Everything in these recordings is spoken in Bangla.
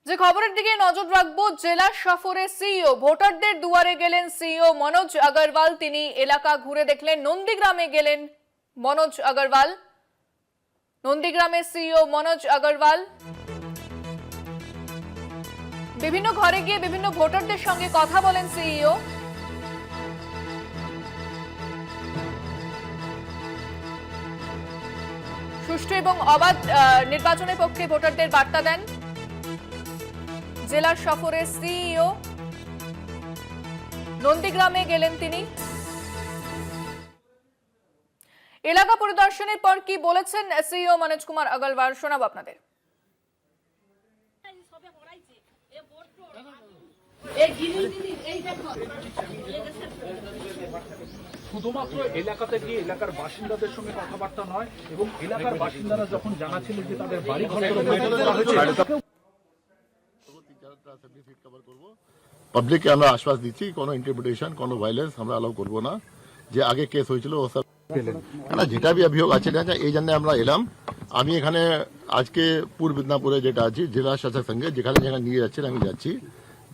যে খবরের দিকে নজর রাখবো, জেলা সফরে সিইও ভোটারদের দুয়ারে গেলেন সিইও মনোজ আগরওয়াল। তিনি এলাকা ঘুরে দেখলেন। নন্দীগ্রামে গেলেন মনোজ আগরওয়াল। নন্দীগ্রামে সিইও মনোজ আগরওয়াল বিভিন্ন ঘরে গিয়ে বিভিন্ন ভোটারদের সঙ্গে কথা বলেন সিইও। সুষ্ঠু এবং অবাধ নির্বাচনের পক্ষে ভোটারদের বার্তা দেন। জেলা সফরে সিইও নন্দীগ্রামে গেলেন তিনি। এলাকা পরিদর্শনের পর কি বলেছেন সিইও মনোজ কুমার আগরওয়াল, শোনাবো আপনাদের। শুধুমাত্র এলাকাতে গিয়ে এলাকার বাসিন্দাদের সঙ্গে কথাবার্তা নয়, এবং এলাকার বাসিন্দারা যখন জানাচ্ছিলেন যে তাদের বাড়ি ঘর পাবলিককে আমরা আশ্বাস দিচ্ছি, কোনো ইন্টারপ্রিটেশন, কোনো ভায়োলেন্স আমরা অ্যালাউ করবো না। যে আগে কেস হয়েছিল ও সব না, যেটা বি অভিযোগ আছে না, এই জন্য আমরা এলাম। আমি এখানে আজকে পূর্ব মিদনাপুরে যেটা আছি জেলা শাসক সঙ্গে, যেখানে যেখানে নিয়ে যাচ্ছেন আমি যাচ্ছি।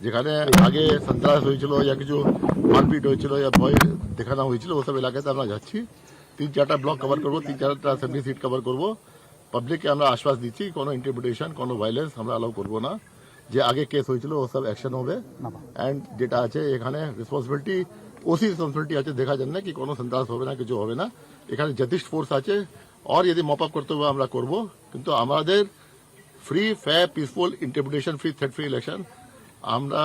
যেখানে আগে সন্ত্রাস হয়েছিল या কিছু মারপিট হয়েছিল या ভয় দেখানো হয়েছিল, ওসব এলাকাতে আমরা যাচ্ছি। 3-4টা ব্লক কভার করবো, 3-4টা অ্যাসেম্বলি সিট কভার করবো। পাবলিককে আমরা আশ্বাস দিচ্ছি, কোনো ইন্টারপ্রিটেশন, কোনো ভায়োলেন্স আমরা অ্যালাউ করবো না। যে আগে কেস হয়েছিল ও সব অ্যাকশন হবে। অ্যান্ড যেটা আছে এখানে রেসপন্সিবিলিটি ওসি রেসপন্সিবিলিটি আছে, দেখা যান না কি কোনো সন্ত্রাস হবে না, কিছু হবে না। এখানে যথেষ্ট ফোর্স আছে, আর যদি মপ আপ করতে হবে আমরা করবো। কিন্তু আমাদের free fair peaceful interpretation free threat free election আমরা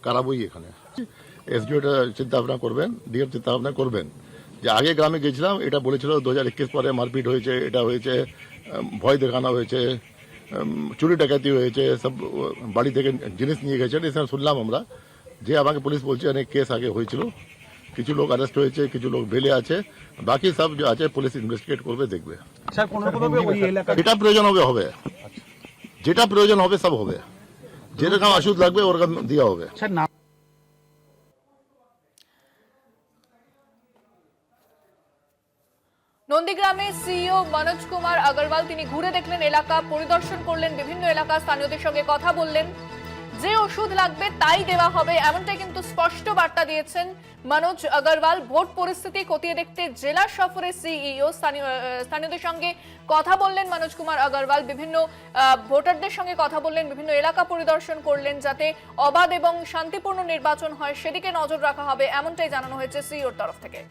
করাবোই। এখানে এসডিও চিন্তা ভাবনা করবেন, ডিএম চিন্তা ভাবনা করবেন। যে আগে গ্রামে গেছিলাম, এটা বলেছিল 2021 পরে মারপিট হয়েছে, এটা হয়েছে, ভয় দেখানো হয়েছে, চুরি ডাকাতি হয়েছে, সব বাড়ি থেকে জিনিস নিয়ে গেছেন, এসব শুনলাম আমরা। যে আমাকে পুলিশ বলছে অনেক কেস আগে হয়েছিল, কিছু লোক অ্যারেস্ট হয়েছে, কিছু লোক বেলে আছে, বাকি সব যে আছে পুলিশ ইনভেস্টিগেট করবে, দেখবে। যেটা প্রয়োজন হবে হবে, যেটা প্রয়োজন হবে সব হবে, যেরকম ওষুধ লাগবে ওরকম দেওয়া হবে। নন্দীগ্রামে সিইও মনোজ কুমার আগরওয়াল তিনি ঘুরে দেখলেন, এলাকা পরিদর্শন করলেন, বিভিন্ন এলাকার স্থানীয়দের সঙ্গে কথা বললেন। যে ওষুধ লাগবে তাই দেওয়া হবে, এমনটাই কিন্তু স্পষ্ট বার্তা দিয়েছেন মনোজ আগরওয়াল। ভোট পরিস্থিতি খতিয়ে দেখতে জেলা সফরে সিইও স্থানীয়দের সঙ্গে কথা বললেন মনোজ কুমার আগরওয়াল। বিভিন্ন ভোটারদের সঙ্গে কথা বললেন, বিভিন্ন এলাকা পরিদর্শন করলেন, যাতে অবাধ এবং শান্তিপূর্ণ নির্বাচন হয় সেদিকে নজর রাখা হবে, এমনটাই জানানো হয়েছে সিইওর তরফ থেকে।